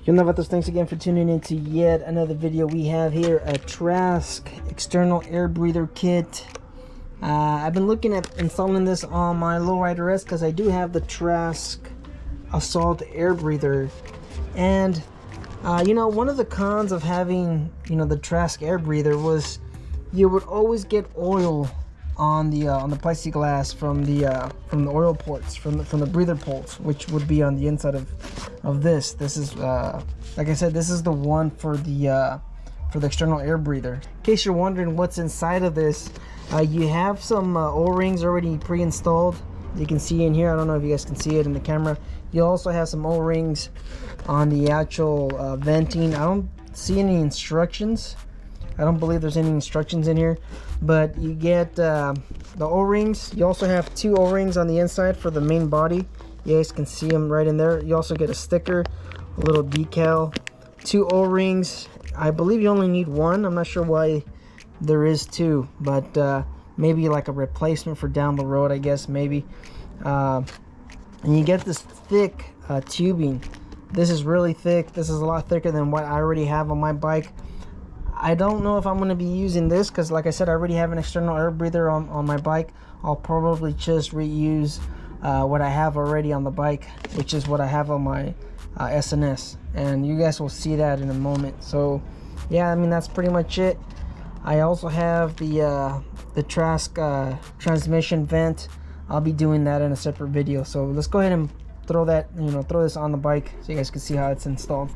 Yo novatos, thanks again for tuning in to yet another video. We have here a Trask external air breather kit. I've been looking at installing this on my lowrider S because I do have the Trask Assault air breather. And you know, one of the cons of having, you know, the Trask air breather was you would always get oil on the plexiglass from the oil ports, from the breather ports, which would be on the inside of this. This is like I said, this is the one for the external air breather. In case you're wondering what's inside of this, you have some O-rings already pre-installed. You can see in here. I don't know if you guys can see it in the camera. You also have some O-rings on the actual venting. I don't see any instructions. I don't believe there's any instructions in here, but you get the O-rings. You also have two O-rings on the inside for the main body. You guys can see them right in there. You also get a sticker, a little decal, two O-rings. I believe you only need one. I'm not sure why there is two, but maybe like a replacement for down the road, I guess, maybe. And you get this thick tubing. This is really thick. This is a lot thicker than what I already have on my bike. I don't know if I'm going to be using this because, like I said, I already have an external air breather on my bike. I'll probably just reuse what I have already on the bike, which is what I have on my SNS, and you guys will see that in a moment. So yeah, I mean, that's pretty much it. I also have the Trask transmission vent. I'll be doing that in a separate video. So let's go ahead and throw that, throw this on the bike so you guys can see how it's installed.